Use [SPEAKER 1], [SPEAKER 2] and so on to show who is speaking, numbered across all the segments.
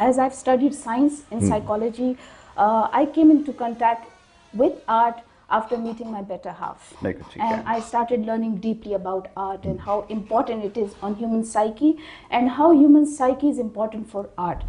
[SPEAKER 1] As I've studied science in psychology, I came into contact with art after meeting my better half. And I started learning deeply about art and how important it is on human psyche and how human psyche is important for art.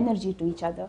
[SPEAKER 1] energy to each other.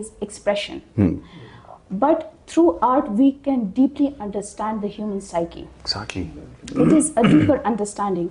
[SPEAKER 1] is expression. But through art we can deeply understand the human psyche.
[SPEAKER 2] Exactly.
[SPEAKER 1] It is a deeper understanding.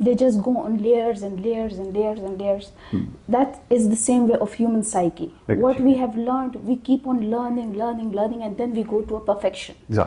[SPEAKER 1] They just go on layers and layers and layers and layers. That is the same way of human psyche. What we have learned, we keep on learning and then we go to a perfection.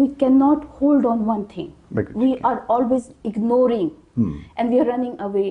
[SPEAKER 1] we cannot hold on one thing. We are always ignoring and we are running away.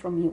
[SPEAKER 1] from you.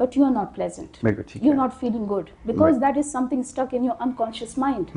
[SPEAKER 1] but you are not pleasant. You're not feeling good because that is something stuck in your unconscious mind.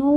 [SPEAKER 1] know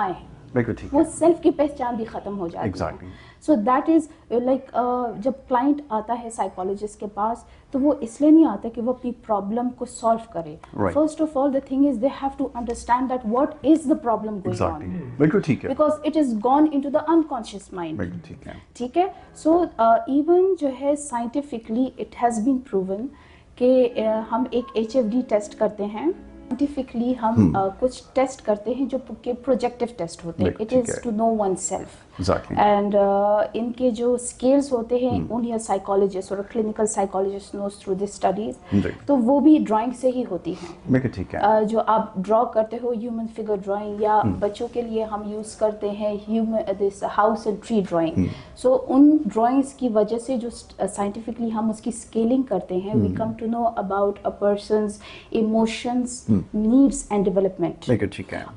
[SPEAKER 1] I.
[SPEAKER 2] بالکل ٹھیک
[SPEAKER 1] وہ self کی پہچان بھی ختم ہو جاتی ہے. So that is like جب کلائنٹ آتا ہے سائیکالوجسٹ کے پاس تو وہ اس لیے نہیں آتا کہ وہ اپنی پرابلم کو سالو کرے. First of all the thing is they have to understand that what is the problem going on,
[SPEAKER 2] بالکل ٹھیک ہے,
[SPEAKER 1] because it is gone into the unconscious mind. ٹھیک ہے. سو ایون جو ہے scientifically it has been proven کہ ہم ایک HFD ٹیسٹ کرتے ہیں. سائنٹیفکلی ہم کچھ ٹیسٹ کرتے ہیں جو کہ پروجیکٹیو ٹیسٹ ہوتے ہیں. It is to know oneself. And ان کے جو اسکیلس ہوتے ہیں اونلی سائیکالوجسٹ اور clinical psychologist knows through this studies, تو وہ بھی ڈرائنگ سے ہی ہوتی ہیں. جو آپ ڈرا کرتے ہو ہیومن فگر ڈرائنگ, یا بچوں کے لیے ہم یوز کرتے ہیں this house and tree drawing. So in drawings کی وجہ سے جو سائنٹیفکلی ہم اس کی اسکیلنگ کرتے ہیں, we come to know about a person's emotions, needs and development.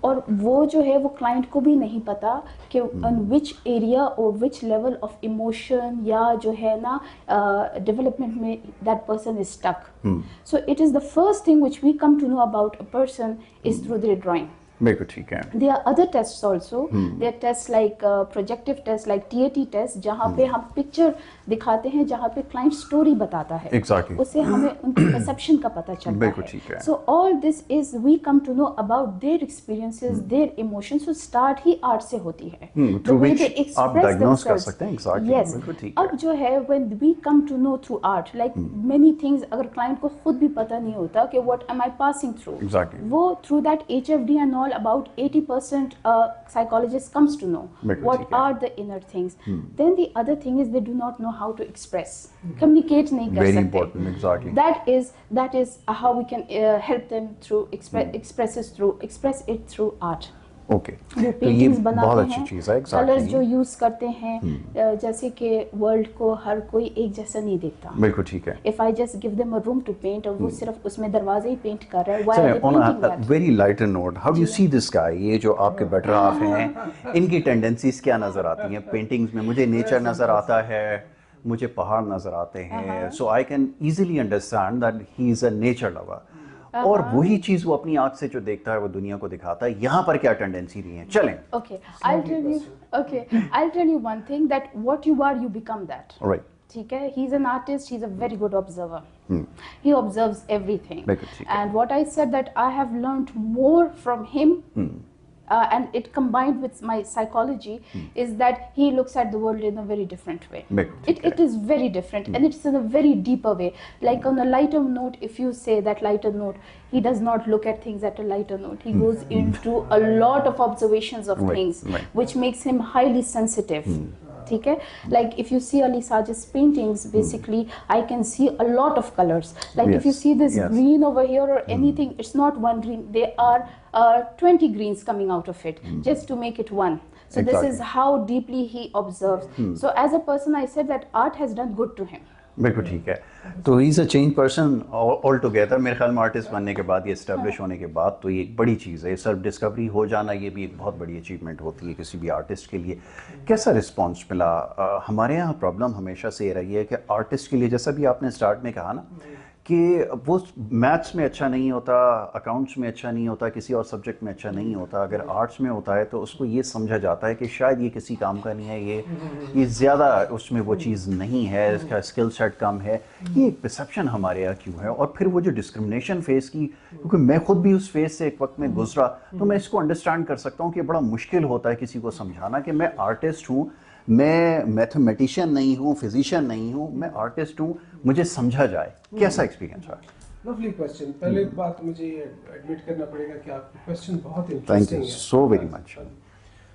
[SPEAKER 1] اور وہ جو ہے وہ کلائنٹ کو بھی نہیں پتا کہ ان وچ area or which level of emotion یا جو ہے نا development میں that person is stuck. So it is the first thing which we come to know about a person is through their drawing.
[SPEAKER 2] بالکل ٹھیک ہے.
[SPEAKER 1] There are other tests also. There are tests like projective tests like TAT test, جہاں پہ ہم picture دکھاتے ہیں, جہاں پہ کلائنٹ اسٹوری بتاتا ہے. اس سے ہمیں ان کی پرسیپشن کا پتہ چلتا ہے. So all this is we come to know about their experiences, their emotions. So start he art سے ہوتی ہے. The way they express themselves. Yes. اب جو ہے when we come to know through art, like many things اگر client کو خود بھی پتہ نہیں ہوتا کہ what am I passing through. وہ through that HFD and all about 80% psychologist comes to know what are the inner things. Then the other thing is they do not know how to express, communicate nahi kar sakte.
[SPEAKER 2] Very important, exactly.
[SPEAKER 1] That is how we can help them through express it through art.
[SPEAKER 2] Okay,
[SPEAKER 1] وہ paintings بناتے ہیں, colours جو use کرتے ہیں, جیسے کہ world کو ہر کوئی ایک جیسا نہیں دیکھتا.
[SPEAKER 2] بالکل ٹھیک ہے.
[SPEAKER 1] If I just give them a room to paint, اور وہ صرف اس میں دروازے ہی پینٹ کر رہے ہیں, why are they painting that?
[SPEAKER 2] Very lighter note, how do you see this guy? یہ جو آپ کے بیٹر ہاف ہیں, ان کی ٹینڈنسیز کیا نظر آتی ہیں پینٹنگز میں؟ مجھے نیچر نظر آتا ہے, مجھے پہاڑ نظر آتے ہیں, so I can easily understand that he is a nature lover. اور وہی چیز وہ اپنی آنکھ سے جو دیکھتا ہے وہ دنیا کو دکھاتا ہے. یہاں پر کیا ٹینڈنسی رہی ہیں؟ چلیں.
[SPEAKER 1] I'll tell you one thing, that what you are, you become that.
[SPEAKER 2] Right.
[SPEAKER 1] ٹھیک ہے. He's an artist, he's a very good observer. He observes everything. And what I said that I have learned more from him, and it combined with my psychology, is that he looks at the world in a very different way. It is very different, and it's in a very deeper way. Like on a lighter note, if you say that lighter note, he does not look at things at a lighter note. He goes into a lot of observations of things, which makes him highly sensitive. ٹھیک ہے. Like if you see Ali Sajid's paintings, basically I can see a lot of colors. Like if you see this green over here or anything, it's not one green. There are 20 greens coming out of it just to make it one. So this is how deeply he observes. So as a person, I said that art has done good to him.
[SPEAKER 2] بالکل ٹھیک ہے. تو he is a change person altogether. میرے خیال میں artist بننے کے بعد, یہ اسٹیبلش ہونے کے بعد, تو یہ ایک بڑی چیز ہے. سیلف ڈسکوری ہو جانا یہ بھی ایک بہت بڑی اچیومنٹ ہوتی ہے کسی بھی آرٹسٹ کے لیے. کیسا رسپانس ملا؟ ہمارے یہاں پرابلم ہمیشہ سے یہ رہی ہے کہ آرٹسٹ کے لیے, جیسا بھی آپ نے اسٹارٹ میں کہا نا, کہ وہ میتھس میں اچھا نہیں ہوتا, اکاؤنٹس میں اچھا نہیں ہوتا, کسی اور سبجیکٹ میں اچھا نہیں ہوتا. اگر آرٹس میں ہوتا ہے تو اس کو یہ سمجھا جاتا ہے کہ شاید یہ کسی کام کا نہیں ہے, یہ زیادہ اس میں وہ چیز نہیں ہے, اس کا اسکل سیٹ کم ہے. یہ ایک پرسیپشن ہمارے یہاں کیوں ہے؟ اور پھر وہ جو ڈسکرمنیشن فیس کی, کیونکہ میں خود بھی اس فیس سے ایک وقت میں گزرا, تو میں اس کو انڈرسٹینڈ کر سکتا ہوں کہ بڑا مشکل ہوتا ہے کسی کو سمجھانا کہ میں آرٹسٹ ہوں, میں میتھمیٹیشین نہیں ہوں, فزیشین نہیں ہوں, میں آرٹسٹ ہوں, مجھے سمجھا جائے. کیسا ایکسپیرینس رہا؟
[SPEAKER 3] Lovely question. پہلے بات مجھے ایڈمٹ کرنا پڑے گا کہ آپ کی کوسچن بہت
[SPEAKER 2] تھینک
[SPEAKER 3] انٹرسٹنگ
[SPEAKER 2] یو
[SPEAKER 3] ہے.
[SPEAKER 2] So very much.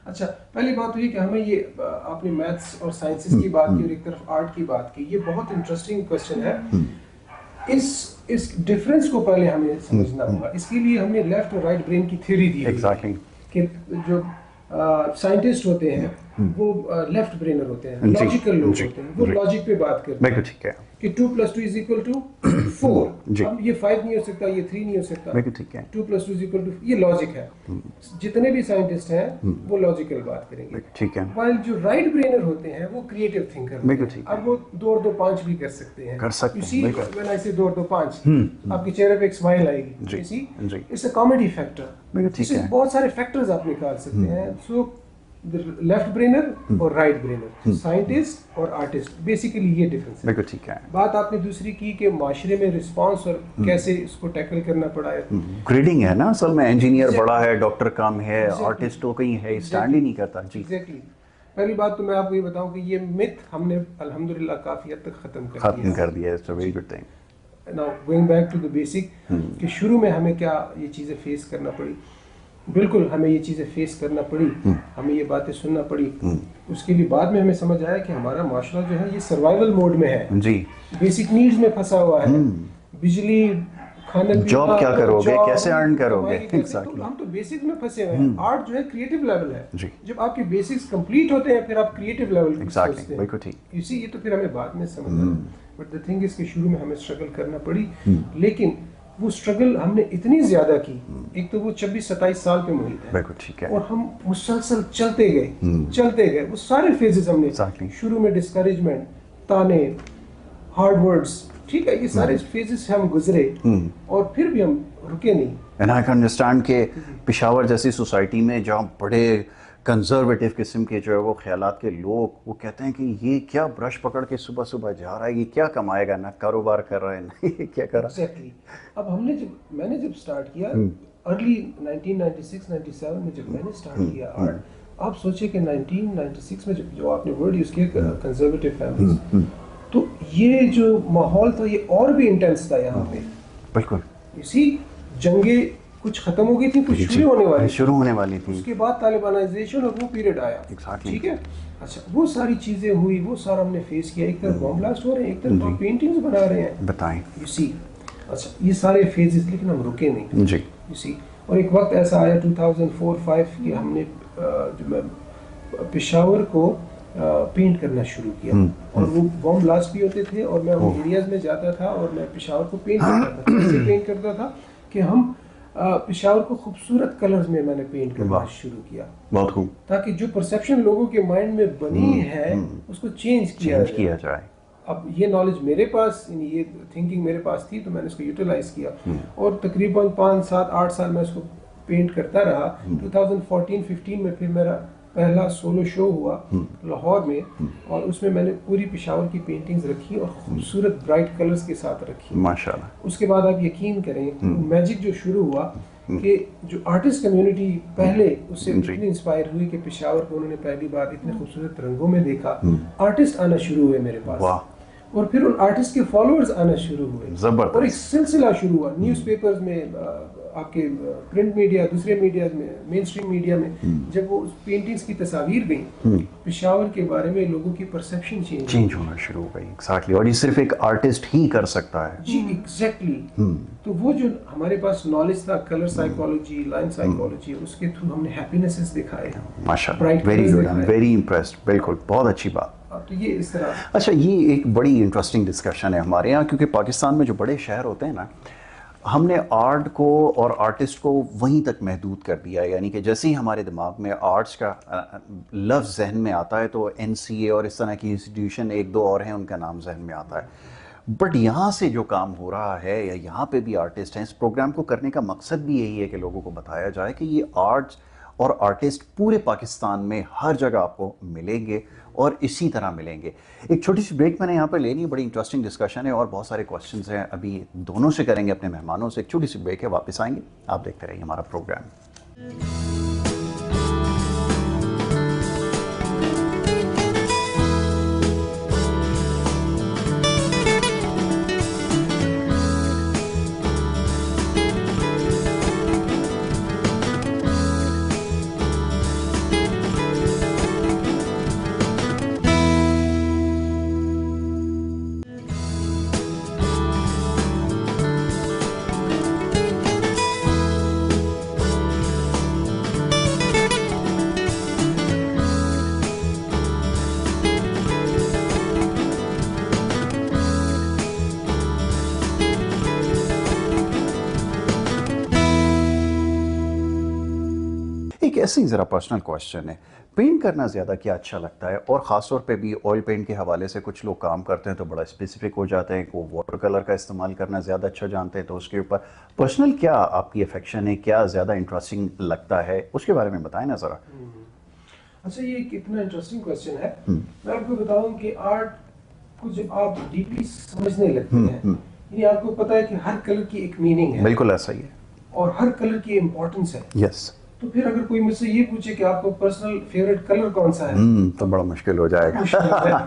[SPEAKER 3] اچھا, پہلی بات تو یہ کہ ہمیں یہ آپ نے میتھس اور سائنسز کی بات کی اور ایک طرف آرٹ کی بات کی, یہ بہت انٹرسٹنگ کوسچن ہے. اس ڈفرینس کو پہلے ہمیں سمجھنا ہوگا. اس کے لیے ہم نے لیفٹ اور رائٹ برین کی تھیوری دی ہے کہ جو سائنٹسٹ ہوتے ہیں وہ لیفٹ برینر ہوتے ہیں, لاجیکل لوگ ہوتے ہیں, وہ لاجک پہ بات کرتے ہیں.
[SPEAKER 2] ٹھیک ہے
[SPEAKER 3] کہ 2+2 = 4. اب یہ 5 نہیں ہو سکتا, یہ 3 نہیں ہو سکتا. 2+2 = یہ لاجک ہے. جتنے بھی سائنٹسٹ ہیں وہ لاجیکل بات کریں گے.
[SPEAKER 2] ٹھیک ہے.
[SPEAKER 3] وائل جو رائٹ برینر ہوتے ہیں وہ کریٹو تھنکر ہوتے ہیں. اب وہ 2 اور 2 5 بھی کر سکتے ہیں. You see, when I say 2 اور 2 5, آپ کے چہرے پہ ایک اسمائل آئے گی. You see, it's a comedy factor. اس سے بہت سارے فیکٹرز آپ نکال سکتے ہیں. سو لیفٹ برینر اور رائٹ برینر، سائنٹسٹ اور آرٹسٹ، بیسیکلی یہ ڈفرینس ہے.
[SPEAKER 2] بالکل ٹھیک ہے.
[SPEAKER 3] بات آپ نے دوسری کی کہ معاشرے میں رسپانس اور کیسے اس کو ٹیکل کرنا پڑا ہے.
[SPEAKER 2] گریڈنگ ہے نا اصل میں، انجینئر بڑا ہے، ڈاکٹر کم ہے، آرٹسٹ تو کہیں ہے اسٹینڈ ہی نہیں کرتا. جی
[SPEAKER 3] ایگزیکٹلی. پہلی بات تو میں آپ کو یہ بتاؤں کہ یہ مت ہم نے الحمدللہ کافی حد تک ختم کر دیا.
[SPEAKER 2] It's a very good thing.
[SPEAKER 3] Now going back to the basic کہ شروع میں ہمیں کیا یہ چیزیں فیس کرنا پڑی. بالکل ہمیں یہ چیزیں فیس کرنا پڑی، ہمیں یہ باتیں سننا پڑی. اس کے لیے بعد میں ہمیں سمجھ آیا کہ ہمارا معاشرہ جو ہے یہ سروائیول موڈ میں ہے.
[SPEAKER 2] جی.
[SPEAKER 3] بیسک نیڈز میں پھنسا ہوا ہے. بجلی، کھانا پینا،
[SPEAKER 2] جاب کیا کرو گے، کیسے ارن کرو گے.
[SPEAKER 3] ہم تو بیسکس میں پھنسے ہوئے ہیں. آرٹ جو ہے کریٹو لیول ہے.
[SPEAKER 2] جی.
[SPEAKER 3] جب آپ کے بیسکس کمپلیٹ ہوتے ہیں پھر آپ کریٹو لیول پہ سوچتے ہیں.
[SPEAKER 2] بالکل ٹھیک.
[SPEAKER 3] اسی یہ تو پھر ہمیں بعد میں سمجھ آیا. بٹ دا تھنگ اس کے شروع میں ہمیں اسٹرگل کرنا پڑی، لیکن وہ اسٹرگل ہم نے اتنی زیادہ کی. ایک تو وہ 26-27 سال پہ محیط ہے.
[SPEAKER 2] بالکل ٹھیک ہے.
[SPEAKER 3] اور ہم مسلسل چلتے گئے. وہ سارے فیزز ہم نے شروع میں ڈسکریجمنٹ، تانے، ہارڈ ورڈز، ٹھیک ہے، یہ سارے فیزز سے ہم گزرے اور پھر بھی ہم رکے نہیں.
[SPEAKER 2] اینڈ آئی کین انڈرسٹینڈ کہ پشاور جیسی سوسائٹی میں جہاں بڑے کنزرویٹو قسم کے جو ہے وہ خیالات کے لوگ، وہ کہتے ہیں کہ یہ کیا برش پکڑ کے صبح صبح جا رہا ہے، یہ کیا کمائے گا، نہ کاروبار کر رہا ہے نہ یہ کیا کر رہا ہے.
[SPEAKER 3] اب میں نے جب اسٹارٹ کیا ارلی 1996-97 میں، جب میں نے اسٹارٹ کیا آرٹ، آپ سوچے کہ 1996 میں جو آپ نے ورڈ یوز کیا کنزرویٹو فیملیز، تو یہ جو ماحول تھا یہ اور بھی انٹینس تھا یہاں پہ.
[SPEAKER 2] بالکل.
[SPEAKER 3] اسی جنگیں کچھ ختم ہو گئی تھی، کچھ شروع ہونے والی تھی. اس کے بعد طالبانائزیشن اور وہ پیریڈ آیا. ٹھیک ہے. اچھا، وہ ساری چیزیں ہوئی، وہ سارا ہم نے فیس کیا. ایک طرف بم بلاسٹ ہو رہے ہیں، ایک طرف ہم پینٹنگز بنا رہے ہیں.
[SPEAKER 2] بتائیں.
[SPEAKER 3] اچھا، یہ سارے فیزز، لیکن ہم رکے نہیں. جی. اور ایک وقت ایسا آیا 2004-05 کہ ہم نے جو میں پشاور کو پینٹ کرنا شروع کیا. اور وہ بم بلاسٹ بھی ہوتے تھے اور میں ان ایریاز میں جاتا تھا اور میں پشاور کو پینٹ کرتا تھا. کیسے پینٹ کرتا تھا کہ ہم پشاور کو خوبصورت کلرز میں نے پینٹ کرنا شروع کیا.
[SPEAKER 2] بہت خوب.
[SPEAKER 3] تاکہ جو پرسیپشن لوگوں کے مائنڈ میں بنی ہے اس کو چینج کیا
[SPEAKER 2] جائے.
[SPEAKER 3] اب یہ نالج میرے پاس، یعنی یہ تھنکنگ میرے پاس تھی تو میں نے اس کو یوٹیلائز کیا اور تقریباً 5-7-8 سال میں اس کو پینٹ کرتا رہا. 2014-15 میں پھر میرا پہلا سولو شو ہوا لاہور میں اور اس میں نے پوری پشاور کی پینٹنگز رکھی اور خوبصورت برائٹ کلرز کے ساتھ رکھی.
[SPEAKER 2] ماشاءاللہ.
[SPEAKER 3] اس کے بعد آپ یقین کریں میجک جو شروع ہوا کہ جو آرٹسٹ کمیونٹی پہلے اس سے اتنی انسپائر ہوئی کہ پشاور کو انہوں نے پہلی بار اتنے خوبصورت رنگوں میں دیکھا. آرٹسٹ آنا شروع ہوئے میرے پاس اور پھر ان آرٹسٹ کے فالوورز آنا شروع ہوئے اور ایک سلسلہ شروع ہوا. نیوز پیپرز میں، آپ کے پرنٹ میڈیا، دوسرے میڈیاز میں، مین اسٹریم میڈیا میں جب وہ پینٹنگز کی تصاویر گئیں، پشاور کے بارے میں لوگوں کی پرسیپشن چینج ہونا
[SPEAKER 2] شروع ہو گئی. ایگزیکٹلی. اور یہ صرف ایک آرٹسٹ ہی کر سکتا ہے.
[SPEAKER 3] جی ایگزیکٹلی. تو وہ جو ہمارے پاس نالج تھا کلر سائیکالوجی، لائن سائیکالوجی، اس کے تھرو ہم نے ہیپینسز دکھائے.
[SPEAKER 2] ماشاءاللہ. Very good. I am very impressed. بالکل بہت اچھی بات.
[SPEAKER 3] تو یہ اس طرح.
[SPEAKER 2] اچھا، یہ ایک بڑی انٹرسٹنگ ڈسکشن ہے ہمارے یہاں، کیونکہ پاکستان میں جو بڑے شہر ہوتے ہیں نا، ہم نے آرٹ کو اور آرٹسٹ کو وہیں تک محدود کر دیا ہے. یعنی کہ جیسے ہی ہمارے دماغ میں آرٹس کا لفظ ذہن میں آتا ہے تو NCA اور اس طرح کی انسٹیٹیوشن 1-2 اور ہیں، ان کا نام ذہن میں آتا ہے. بٹ یہاں سے جو کام ہو رہا ہے، یا یہاں پہ بھی آرٹسٹ ہیں، اس پروگرام کو کرنے کا مقصد بھی یہی ہے کہ لوگوں کو بتایا جائے کہ یہ آرٹس اور آرٹسٹ پورے پاکستان میں ہر جگہ آپ کو ملیں گے اور اسی طرح ملیں گے. ایک چھوٹی سی بریک میں نے یہاں پہ لینی ہے. بڑی انٹرسٹنگ ڈسکشن ہے اور بہت سارے کوسچنز ہیں، ابھی دونوں سے کریں گے، اپنے مہمانوں سے. ایک چھوٹی سی بریک ہے، واپس آئیں گے. آپ دیکھتے رہیے ہمارا پروگرام. ایسے ہی ذرا پرسنل کوشچن ہے، پینٹ کرنا زیادہ کیا اچھا لگتا ہے؟ اور خاص طور پہ بھی آئل پینٹ کے حوالے سے کچھ لوگ کام کرتے ہیں تو بڑا اسپیسیفک ہو جاتے ہیں، وہ واٹر کلر کا استعمال کرنا زیادہ اچھا جانتے ہیں. تو اس کے اوپر پرسنل کیا آپ کی افیکشن ہے، کیا زیادہ انٹرسٹنگ لگتا ہے، اس کے بارے میں بتائیں نا ذرا.
[SPEAKER 3] اچھا یہ ایک اتنا انٹرسٹنگ کوشچن ہے. میں آپ کو بتاؤں کہ آرٹ کو جب آپ ڈیپلی سمجھنے لگتے ہیں, یعنی آپ کو پتا ہے کہ ہر کلر کی ایک میننگ ہے.
[SPEAKER 2] بالکل ایسا ہی ہے. اور
[SPEAKER 3] ہر کلر کی امپورٹنس ہے.
[SPEAKER 2] یس.
[SPEAKER 3] تو پھر اگر کوئی مجھ سے یہ پوچھے کہ آپ کو پرسنل فیوریٹ کلر کون سا ہے,
[SPEAKER 2] تو بڑا مشکل ہو جائے گا.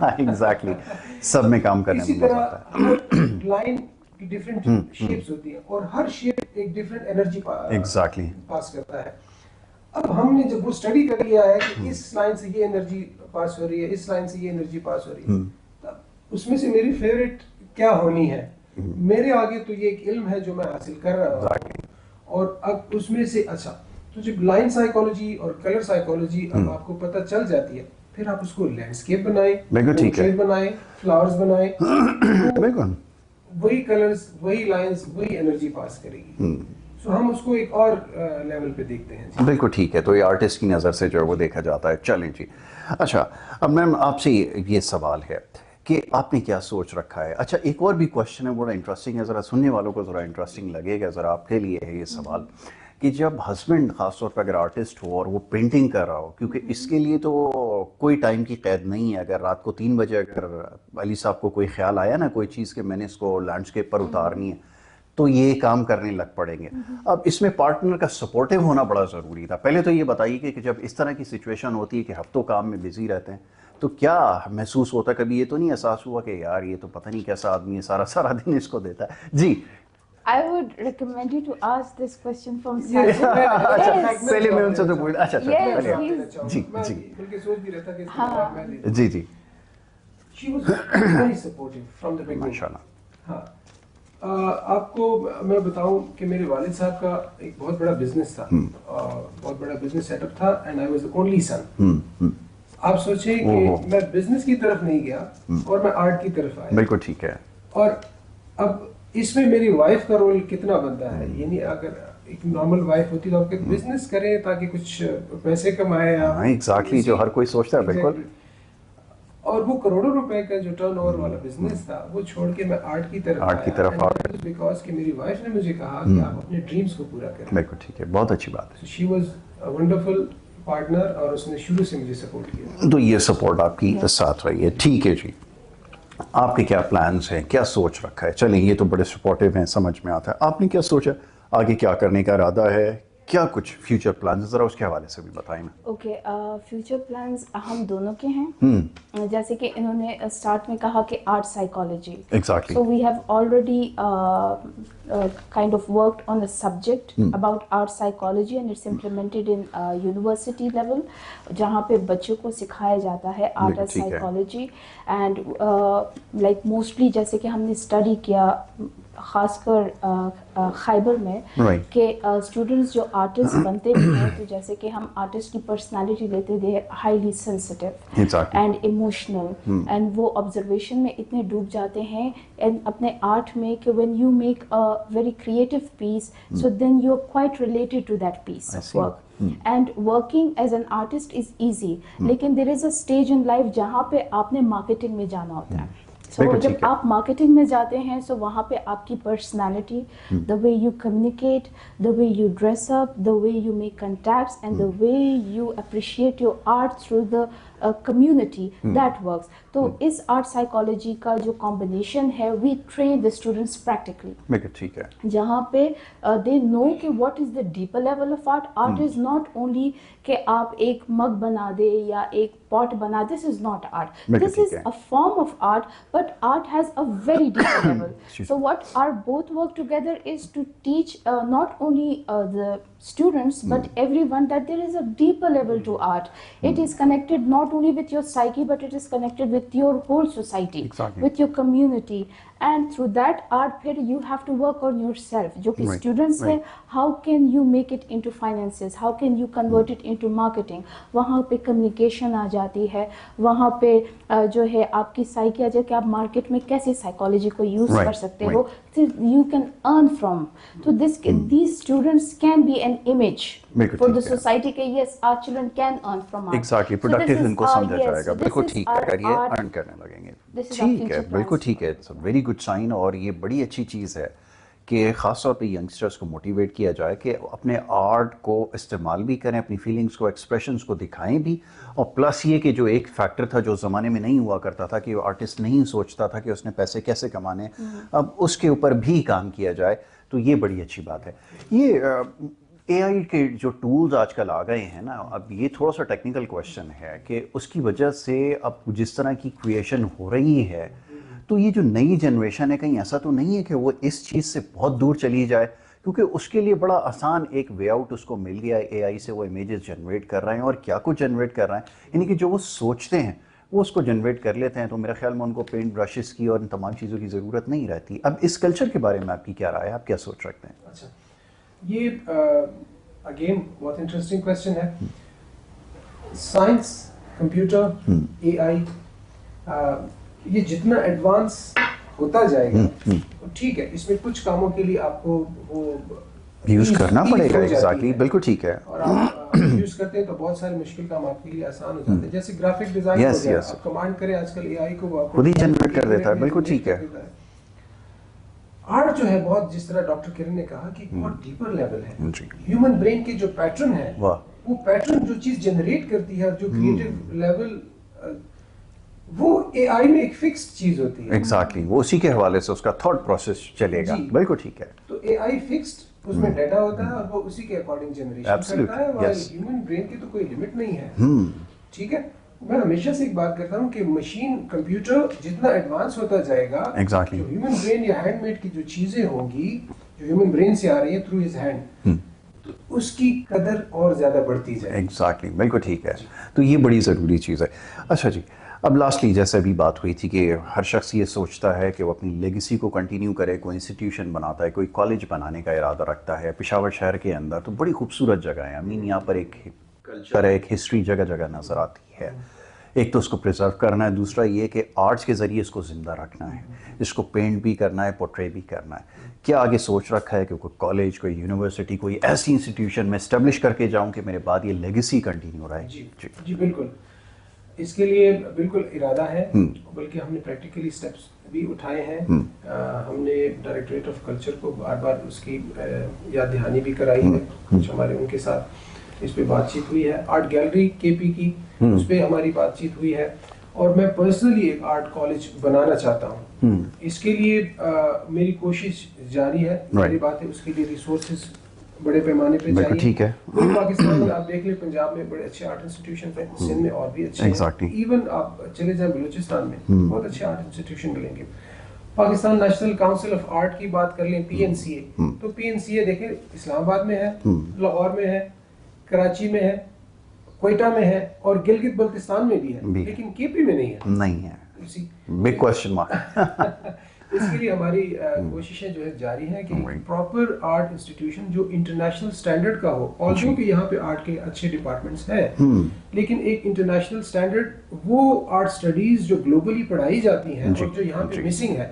[SPEAKER 2] ایگزیکٹلی. سب میں کام کرنے میں مزہ آتا ہے.
[SPEAKER 3] اسی طرح لائن کی ڈفرینٹ شیپس ہوتی ہیں اور ہر شیپ ایک ڈفرینٹ انرجی پاس کرتا ہے. اب ہم نے جب وہ اسٹڈی کر لیا ہے کہ اس لائن سے یہ انرجی پاس ہو رہی ہے, اس لائن سے یہ انرجی پاس ہو رہی ہے, اس میں سے میری فیوریٹ کیا ہونی ہے, میرے آگے تو یہ ایک علم ہے جو میں حاصل کر رہا ہوں. اور اب اس میں سے اچھا تو جب لائن سائیکالوجی اور کلر سائیکالوجی اب آپ کو پتہ چل جاتی ہے, پھر آپ اس کو لینڈسکیپ بنائیں, پورٹریٹ بنائیں, فلاورز بنائیں, بالکل وہی کلرز, وہی لائنز, وہی انرجی پاس کرے گی. سو ہم اس کو ایک اور لیول پہ دیکھتے ہیں.
[SPEAKER 2] بالکل ٹھیک ہے. تو یہ آرٹسٹ کی نظر سے جو ہے وہ دیکھا جاتا ہے. چلیں جی. اچھا اب میم آپ سے یہ سوال ہے کہ آپ نے کیا سوچ رکھا ہے. اچھا ایک اور بھی کوشچن ہے, بڑا انٹرسٹنگ ہے, ذرا سننے والوں کو ذرا انٹرسٹنگ لگے گا, ذرا آپ کے لیے ہے یہ سوال کہ جب ہسبینڈ خاص طور پہ اگر آرٹسٹ ہو اور وہ پینٹنگ کر رہا ہو, کیونکہ اس کے لیے تو کوئی ٹائم کی قید نہیں ہے, اگر رات کو 3 بجے اگر علی صاحب کو کوئی خیال آیا نا کوئی چیز کہ میں نے اس کو لینڈسکیپ پر اتارنی ہے, تو یہ کام کرنے لگ پڑیں گے. اب اس میں پارٹنر کا سپورٹیو ہونا بڑا ضروری تھا. پہلے تو یہ بتائیے کہ جب اس طرح کی سچویشن ہوتی ہے کہ ہفتوں کام میں بزی رہتے ہیں, تو کیا محسوس ہوتا ہے, کبھی یہ تو نہیں احساس ہوا کہ یار یہ تو پتہ نہیں کیسا آدمی ہے, سارا دن اس کو دیتا ہے. جی
[SPEAKER 1] I would recommend you to ask this question from
[SPEAKER 3] Yes.
[SPEAKER 2] پہلے میں ان سے تو پوچھ. اچھا
[SPEAKER 3] جی بلکہ سوچ بھی رہتا کہ اس کے بعد میں دے.
[SPEAKER 2] جی
[SPEAKER 3] She was very supportive from the beginning.
[SPEAKER 2] ماشاءاللہ.
[SPEAKER 3] ہاں آپ کو میں بتاؤں کہ میرے والد صاحب کا ایک بہت بڑا بزنس تھا, بہت بڑا بزنس سیٹ اپ تھا, and I was the only son. آپ سوچیں کہ میں بزنس کی طرف نہیں گیا اور میں آرٹ کی طرف آیا.
[SPEAKER 2] بالکل ٹھیک ہے.
[SPEAKER 3] اور اب اس میں میری وائف کا رول کتنا بنتا ہے, یعنی اگر ایک نارمل وائف ہوتی تو آپ بزنس کریں تاکہ کچھ پیسے کمائے.
[SPEAKER 2] ایگزیکٹلی جو ہر کوئی سوچتا ہے. بالکل.
[SPEAKER 3] اور وہ کروڑوں روپے کا جو ٹرن اوور والا بزنس تھا وہ چھوڑ کے میں آرٹ کی طرف آیا, بیکاز کہ میری وائف نے مجھے کہا کہ آپ اپنے ڈریمز کو پورا کریں.
[SPEAKER 2] بالکل ٹھیک ہے, بہت اچھی بات ہے.
[SPEAKER 3] She was a wonderful partner اور اس نے شروع سے مجھے سپورٹ کیا.
[SPEAKER 2] تو یہ سپورٹ آپ کی ساتھ رہی ہے. ٹھیک ہے جی. آپ کے کیا پلانس ہیں, کیا سوچ رکھا ہے؟ چلیں یہ تو بڑے سپورٹیو ہیں, سمجھ میں آتا ہے. آپ نے کیا سوچا, آگے کیا کرنے کا ارادہ ہے, کیا کچھ فیوچر پلانز, ذرا اس کے حوالے سے بھی بتائیں نا.
[SPEAKER 1] اوکے, فیوچر پلانز ہم دونوں کے ہیں. جیسے کہ انہوں نے اسٹارٹ میں کہا کہ art psychology, so we have already kind of worked on the subject about art psychology and it's implemented in university level, جہاں پہ بچوں کو سکھایا جاتا ہے art as psychology. And like mostly جیسے کہ ہم نے اسٹڈی کیا خاص کر خیبر میں کہ اسٹوڈنٹس جو آرٹسٹ بنتے بھی ہیں, تو جیسے کہ ہم آرٹسٹ کی پرسنالٹی لیتے they highly sensitive and emotional, and وہ آبزرویشن میں اتنے ڈوب جاتے ہیں اینڈ اپنے آرٹ میں کہ when you make a very creative piece, so then you are quite related to that piece of work. And working as an artist is easy, لیکن there is a stage in life جہاں پہ آپ نے marketing میں جانا ہوتا ہے. سو جب آپ مارکیٹنگ میں جاتے ہیں, سو وہاں پہ آپ کی personality, the way you communicate, the way you dress up, the way you make contacts, and the way you appreciate your art through the community that works. تو اس آرٹ سائیکالوجی کا جو کمبینیشن ہے, وی ٹرین دا اسٹوڈنٹس پریکٹیکلی,
[SPEAKER 2] ٹھیک ہے,
[SPEAKER 1] جہاں پہ دے نو کہ what is the deeper level of art. Art is not only کہ آپ ایک مگ بنا دے یا ایک پاٹ بنا, this is not art, this is a form of art, but art has a very deeper level. So what our both work together is to teach not only the students but everyone that there is a deeper level to art. It is connected not only with your psyche, but it is connected with your whole society, with your community, and through that art pher you have to work on yourself. Jo ki students hai, how can you make it into finances, how can you convert it into marketing, wahan pe communication aa jati hai, wahan pe jo hai aapki psyche aa jaye ki aap market mein kaise psychology ko use kar sakte ho, you can earn from. So these students can be an image for the society ke yes, our children can earn from art.
[SPEAKER 2] Exactly, productive ان کو سمجھا جائے گا. بالکل ٹھیک ہے, اگر یہ ارن کرنے لگیں گے. ٹھیک ہے, بالکل ٹھیک ہے, it's a very good sign. اور یہ بڑی اچھی چیز ہے کہ خاص طور پہ ینگسٹرز کو موٹیویٹ کیا جائے کہ اپنے آرٹ کو استعمال بھی کریں, اپنی فیلنگز کو, ایکسپریشنز کو دکھائیں بھی, اور پلس یہ کہ جو ایک فیکٹر تھا جو زمانے میں نہیں ہوا کرتا تھا کہ آرٹسٹ نہیں سوچتا تھا کہ اس نے پیسے کیسے کمانے, اب اس کے اوپر بھی کام کیا جائے, تو یہ بڑی اچھی بات ہے. یہ اے آئی کے جو ٹولز آج کل آ گئے ہیں نا, اب یہ تھوڑا سا ٹیکنیکل کویشچن ہے کہ اس کی وجہ سے اب جس طرح کی کریشن ہو رہی ہے, تو یہ جو نئی جنریشن ہے کہیں ایسا تو نہیں ہے کہ وہ اس چیز سے بہت دور چلی جائے, کیونکہ اس کے لیے بڑا آسان ایک وے آؤٹ اس کو مل گیا ہے اے آئی سے. وہ امیجز جنریٹ کر رہے ہیں اور کیا کچھ جنریٹ کر رہے ہیں, یعنی کہ جو وہ سوچتے ہیں وہ اس کو جنریٹ کر لیتے ہیں. تو میرے خیال میں ان کو پینٹ برشز کی اور ان تمام چیزوں کی ضرورت نہیں رہتی. اب اس کلچر کے بارے میں آپ کی کیا رائے ہے, آپ کیا سوچ رکھتے ہیں؟
[SPEAKER 3] اچھا, یہ اگین بہت انٹرسٹنگ کویسچن ہے. سائنس, کمپیوٹر, اے آئی, یہ جتنا ایڈوانس ہوتا جائے گا ٹھیک ہے, اس میں کچھ کاموں کے لیے آپ کو وہ
[SPEAKER 2] یوز کرنا پڑے گا. ایگزیکٹلی, بالکل ٹھیک ہے.
[SPEAKER 3] اور آپ یوز کرتے ہیں تو بہت سارے مشکل کام آپ کے لیے آسان ہو جاتے ہیں. جیسے گرافک ڈیزائن ہو گیا, آپ کمانڈ کریں آج کل اے آئی کو, وہ
[SPEAKER 2] خود ہی جنریٹ کر دیتا ہے. بالکل ٹھیک ہے.
[SPEAKER 3] آرٹ جو ہے بہت, جس طرح ڈاکٹر کرن نے کہا کہ بہت ڈیپر لیول ہے. ہیومن برین کے جو پیٹرن ہے, وہ پیٹرن جو چیز جنریٹ کرتی ہے, جو کریٹو لیول, وہ اے آئی میں ایک فکسڈ چیز ہوتی ہے.
[SPEAKER 2] ایگزیکٹلی, وہ اسی کے حوالے سے اس کا تھاٹ پروسیس چلے گا. بالکل ٹھیک ہے.
[SPEAKER 3] تو اے آئی فکسڈ, اس میں ڈیٹا ہوتا ہے اور وہ اسی کے اکارڈنگ جنریشن کرتا ہے, اور ہیومن برین کی تو کوئی لمٹ نہیں ہے. ٹھیک ہے. میں ہمیشہ سے ایک بات کرتا ہوں کہ مشین, کمپیوٹر جتنا ایڈوانس ہوتا جائے گا, جو ہیومن برین یا ہینڈ میڈ کی جو چیزیں ہوں گی, جو ہیومن برین سے آ رہی ہیں تھرو ہز ہینڈ, تو اس کی قدر اور زیادہ بڑھتی جائے.
[SPEAKER 2] ایگزیکٹلی, بالکل ٹھیک ہے. تو یہ بڑی ضروری چیز ہے. اچھا جی, اب لاسٹلی جیسے ابھی بات ہوئی تھی کہ ہر شخص یہ سوچتا ہے کہ وہ اپنی لیگیسی کو کنٹینیو کرے, کوئی انسٹیٹیوشن بناتا ہے, کوئی کالج بنانے کا ارادہ رکھتا ہے. پشاور شہر کے اندر تو بڑی خوبصورت جگہ ہے. یہاں پر ایک کلچر ہے, ایک ہسٹری جگہ جگہ نظر آتی ہے. ایک تو اس کو پریزرو کرنا ہے, دوسرا یہ کہ آرٹس کے ذریعے اس کو زندہ رکھنا ہے, اس کو پینٹ بھی کرنا ہے, پورٹری بھی کرنا ہے. کیا آگے سوچ رکھا ہے کہ کوئی کالج, کوئی یونیورسٹی, کوئی ایسی انسٹیٹیوشن میں اسٹیبلش کر کے جاؤں کہ میرے بعد یہ لیگیسی کنٹینیو رہے؟
[SPEAKER 3] جی بالکل, اس کے لیے بالکل ارادہ ہے, بلکہ ہم نے پریکٹیکلی سٹیپس بھی اٹھائے ہیں. ہم نے ڈائریکٹوریٹ آف کلچر کو بار بار اس کی یاد دہانی بھی کرائی ہے. کچھ ہمارے ان کے ساتھ اس پہ بات چیت ہوئی ہے. آرٹ گیلری کے پی کی, اس پہ ہماری بات چیت ہوئی ہے. اور میں پرسنلی ایک آرٹ کالج بنانا چاہتا ہوں. اس کے لیے میری کوشش جاری ہے. میری بات ہے, اس کے لیے ریسورسز بڑے پیمانے پہ چاہیے.
[SPEAKER 2] ٹھیک ہے.
[SPEAKER 3] پاکستان میں آپ دیکھ لیں, پنجاب میں بڑے اچھے آرٹ انسٹیٹیوشن ہیں, سندھ میں اور بھی اچھے ہیں. ایون آپ چلے جائیں بلوچستان میں بہت اچھے آرٹ انسٹیٹیوشن ملیں گے. Pakistan national council of art کی بات کر لیں, پی این سی اے, تو پی این سی اے دیکھیں اسلام آباد میں ہے, لاہور میں ہے, کراچی میں ہے, کوئٹہ میں ہے, اور گلگت بلتستان میں بھی ہے, لیکن کے پی میں نہیں ہے.
[SPEAKER 2] Big question mark.
[SPEAKER 3] اس کے لیے ہماری کوششیں جو ہے جاری ہیں کہ پراپر آرٹ انسٹیٹیوشن جو انٹرنیشنل سٹینڈرڈ کا ہو. آلسو کہ یہاں پہ آرٹ کے اچھے ڈپارٹمنٹس ہیں, لیکن ایک انٹرنیشنل سٹینڈرڈ, وہ آرٹ سٹڈیز جو گلوبلی پڑھائی جاتی ہیں اور جو یہاں پہ مسنگ ہے,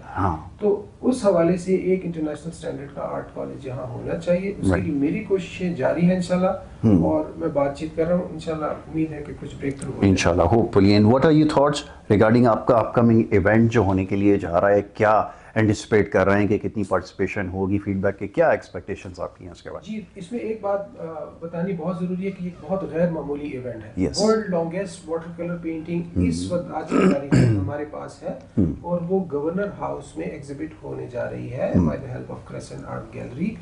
[SPEAKER 3] تو اس حوالے سے ایک انٹرنیشنل سٹینڈرڈ کا آرٹ کالج یہاں ہونا چاہیے. اس کے لیے میری کوششیں جاری ہیں انشاءاللہ, اور میں بات چیت کر رہا ہوں. انشاءاللہ امید ہے کہ کچھ بریک تھرو ہو
[SPEAKER 2] انشاءاللہ, hopefully. And what are your thoughts regarding آپ کا اپ کمنگ ایونٹ جو ہونے کے لیے جا رہا ہے؟ کیا اینٹیسپیٹ کر رہے ہیں کہ کتنی پارٹیسپیشن ہوگی, فیڈ بیک کے کیا ایکسپیکٹیشنز آپ کی ہیں اس کے بعد؟
[SPEAKER 3] جی, اس میں ایک بات بتانی بہت ضروری ہے کہ یہ بہت غیر معمولی ایونٹ ہے. World longest watercolour painting اس وقت آج کی تاریخ میں ہمارے پاس ہے, اور وہ گورنر ہاؤس میں ایگزیبٹ ہونے جا رہی ہے by the help of crescent art gallery,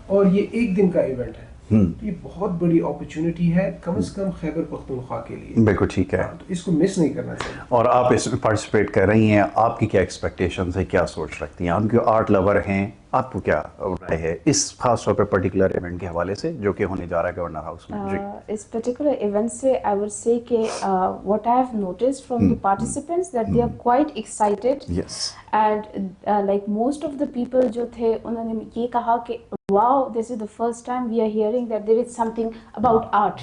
[SPEAKER 3] اور یہ ایک دن کا ایونٹ ہے. یہ بہت بڑی اپرچونٹی ہے, کم از کم خیبر پختونخوا کے لیے.
[SPEAKER 2] بالکل ٹھیک ہے,
[SPEAKER 3] تو اس کو مس نہیں کرنا چاہیے.
[SPEAKER 2] اور آپ اس میں پارٹیسپیٹ کر رہی ہیں, آپ کی کیا ایکسپیکٹیشنز ہیں, کیا سوچ رکھتی ہیں؟ آپ جو آرٹ لور ہیں, آپ کو کیا رائے ہے اس خاص طور پہ پرٹیکولر ایونٹ کے حوالے سے جو کہ ہونے جا رہا ہے گورنر ہاؤس میں؟ جی,
[SPEAKER 1] اس پرٹیکولر ایونٹ سے آئی وڈ سے کہ what I have noticed from the participants that they are quite excited, and like most of the people جو تھے انہوں نے یہ کہا کہ wow, this is the first time we are hearing that there is something about art.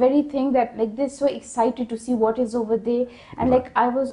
[SPEAKER 1] very thing that like they're so excited to see what is over there, and like I was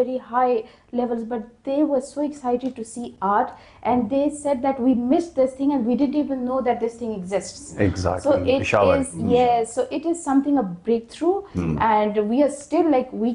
[SPEAKER 1] very high levels, but they were so excited to see art, and they said that we missed this thing and we didn't even know that this thing exists.
[SPEAKER 2] Exactly.
[SPEAKER 1] So it
[SPEAKER 2] Peshawar.
[SPEAKER 1] is, yes, so it is something, a breakthrough, and we are still like, we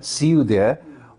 [SPEAKER 2] see you there.